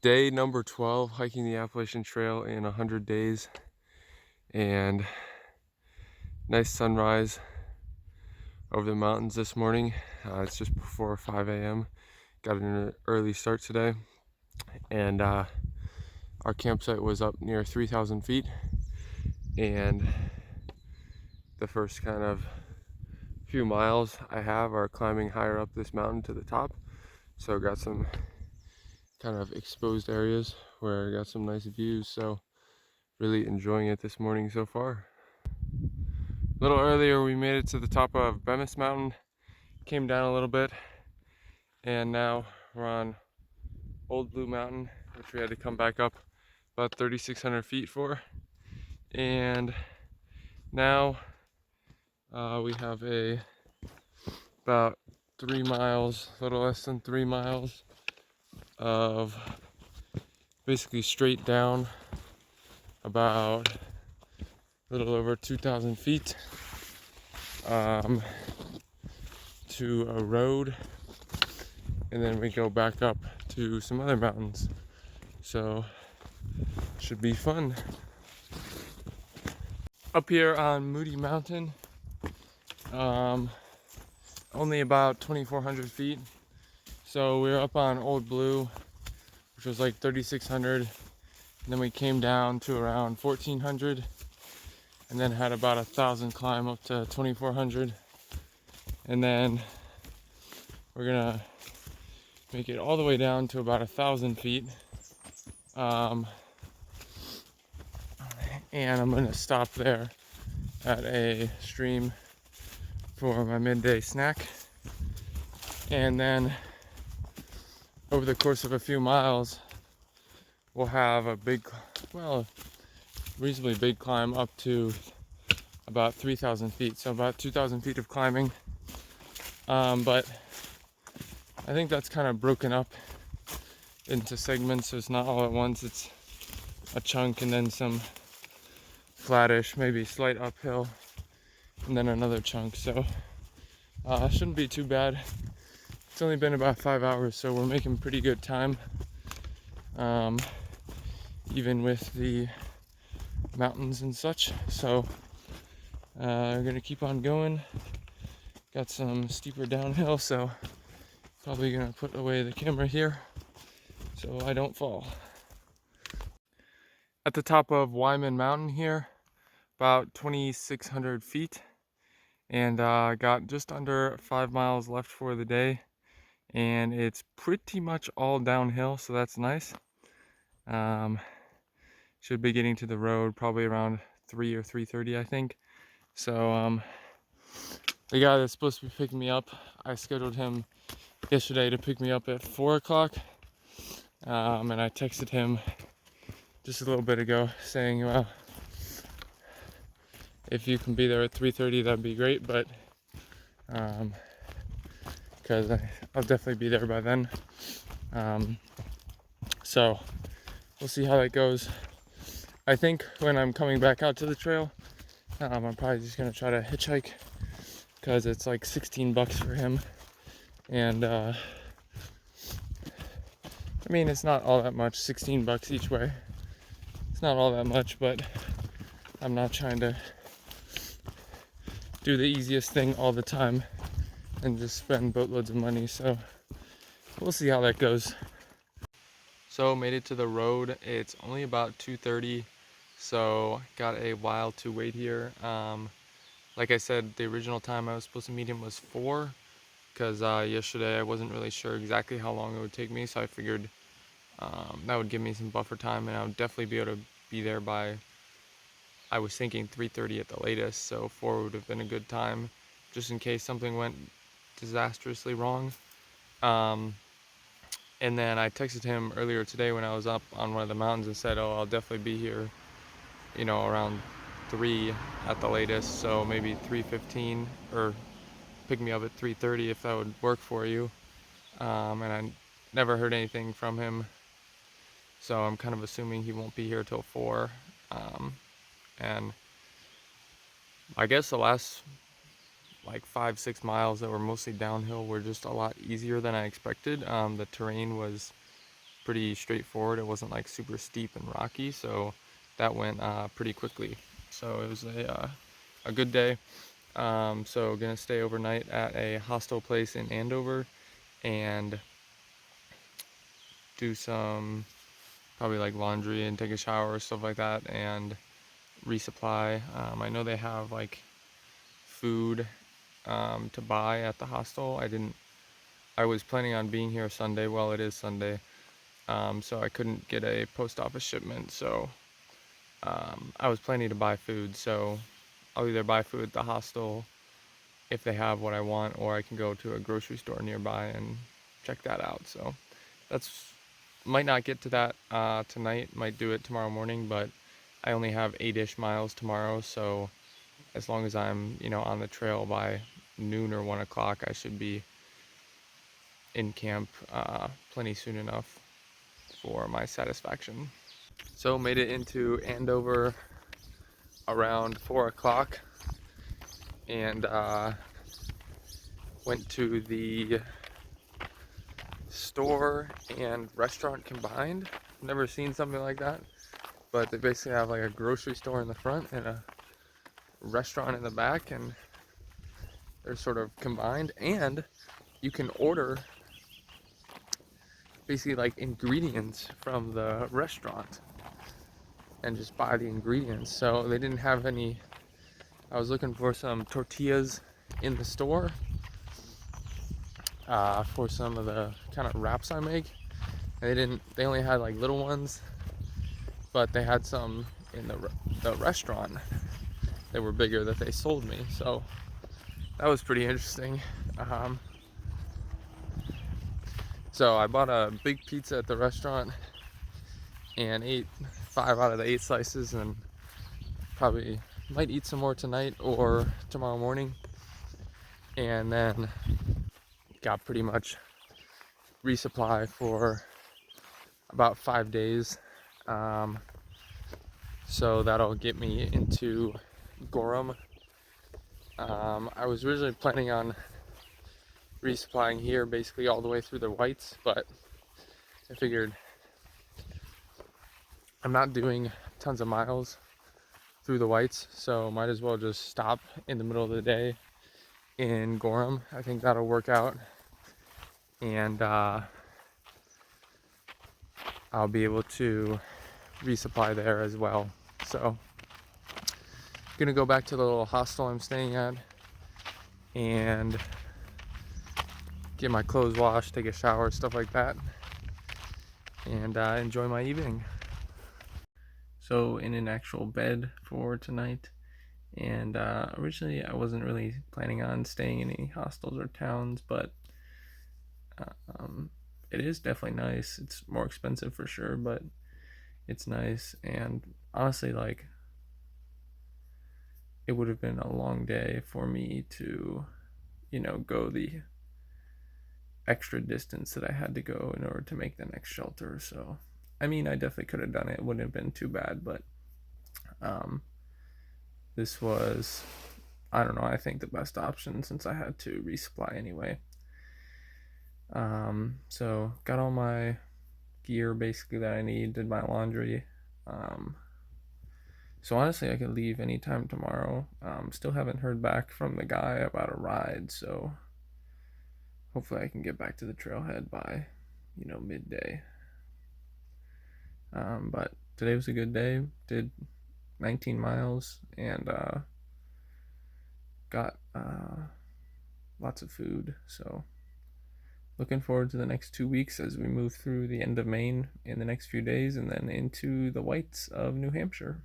Day number 12, hiking the Appalachian Trail in 100 days, and nice sunrise over the mountains this morning. It's just before 5 a.m. Got an early start today, and our campsite was up near 3,000 feet, and the first kind of few miles I have are climbing higher up this mountain to the top. So got some kind of exposed areas where I got some nice views, so really enjoying it this morning so far. A little earlier we made it to the top of Wyman Mountain, came down a little bit, and now we're on Old Blue Mountain, which we had to come back up about 3,600 feet for. And now we have about 3 miles, a little less than 3 miles of basically straight down, about a little over 2,000 feet to a road, and then we go back up to some other mountains, so should be fun. Up here on Moody Mountain, only about 2,400 feet, so we're up on Old Blue, which was like 3,600, and then we came down to around 1,400, and then had about 1,000 climb up to 2,400, and then we're gonna make it all the way down to about 1,000 feet, and I'm gonna stop there at a stream for my midday snack, and then over the course of a few miles we'll have a reasonably big climb up to about 3,000 feet, so about 2,000 feet of climbing, but I think that's kind of broken up into segments, so it's not all at once. It's a chunk and then some flattish, maybe slight uphill, and then another chunk, so it shouldn't be too bad. It's only been about 5 hours, so we're making pretty good time, even with the mountains and such. So we're gonna keep on going. Got some steeper downhill, so probably gonna put away the camera here so I don't fall. At the top of Wyman Mountain here, about 2,600 feet, and got just under 5 miles left for the day, and it's pretty much all downhill, so that's nice. Should be getting to the road probably around 3 or 3:30, I think. So the guy that's supposed to be picking me up, I scheduled him yesterday to pick me up at 4 o'clock, and I texted him just a little bit ago saying, well, if you can be there at 3:30, that'd be great, but because I'll definitely be there by then. So we'll see how that goes. I think when I'm coming back out to the trail, I'm probably just gonna try to hitchhike, because it's like $16 for him, and I mean, it's not all that much. $16 each way, it's not all that much, but I'm not trying to do the easiest thing all the time and just spend boatloads of money, so we'll see how that goes. So made it to the road. It's only about 2:30, so got a while to wait here. Like I said, the original time I was supposed to meet him was 4, because yesterday I wasn't really sure exactly how long it would take me, so I figured that would give me some buffer time, and I would definitely be able to be there by, I was thinking 3:30 at the latest, so 4 would have been a good time, just in case something went disastrously wrong. And then I texted him earlier today when I was up on one of the mountains and said, oh, I'll definitely be here, around 3 at the latest, so maybe 3:15, or pick me up at 3:30 if that would work for you. And I never heard anything from him, so I'm kind of assuming he won't be here till 4. And I guess the last like 5-6 miles that were mostly downhill were just a lot easier than I expected. The terrain was pretty straightforward. It wasn't like super steep and rocky, so that went pretty quickly. So it was a good day. So gonna stay overnight at a hostel place in Andover and do some probably like laundry and take a shower, stuff like that, and resupply. I know they have like food to buy at the hostel. I was planning on being here Sunday. Well, it is Sunday, so I couldn't get a post office shipment. So I was planning to buy food. So I'll either buy food at the hostel if they have what I want, or I can go to a grocery store nearby and check that out. So that's might not get to that tonight. Might do it tomorrow morning, but I only have 8-ish miles tomorrow. So as long as I'm on the trail by noon or 1 o'clock, I should be in camp plenty soon enough for my satisfaction. So made it into Andover around 4 o'clock and went to the store and restaurant combined. Never seen something like that, but they basically have like a grocery store in the front and a restaurant in the back, and they're sort of combined, and you can order basically like ingredients from the restaurant and just buy the ingredients. So they didn't have any. I was looking for some tortillas in the store for some of the kind of wraps I make, and they only had like little ones, but they had some in the restaurant that were bigger that they sold me. So that was pretty interesting. So I bought a big pizza at the restaurant and ate 5 out of the 8 slices, and probably might eat some more tonight or tomorrow morning, and then got pretty much resupply for about 5 days. So that'll get me into Gorham. I was originally planning on resupplying here basically all the way through the Whites, but I figured I'm not doing tons of miles through the Whites, so might as well just stop in the middle of the day in Gorham. I think that'll work out, and I'll be able to resupply there as well. So gonna go back to the little hostel I'm staying at and get my clothes washed, take a shower, stuff like that, and enjoy my evening. So in an actual bed for tonight, and originally I wasn't really planning on staying in any hostels or towns, but it is definitely nice. It's more expensive for sure, but it's nice. And honestly, like, it would have been a long day for me to go the extra distance that I had to go in order to make the next shelter. So I mean, I definitely could have done it. It wouldn't have been too bad, but this was, I don't know, I think the best option since I had to resupply anyway. So got all my gear basically that I need, did my laundry. So honestly, I could leave anytime tomorrow. Still haven't heard back from the guy about a ride, so hopefully I can get back to the trailhead by, midday. But today was a good day. Did 19 miles and got lots of food. So looking forward to the next 2 weeks as we move through the end of Maine in the next few days and then into the Whites of New Hampshire.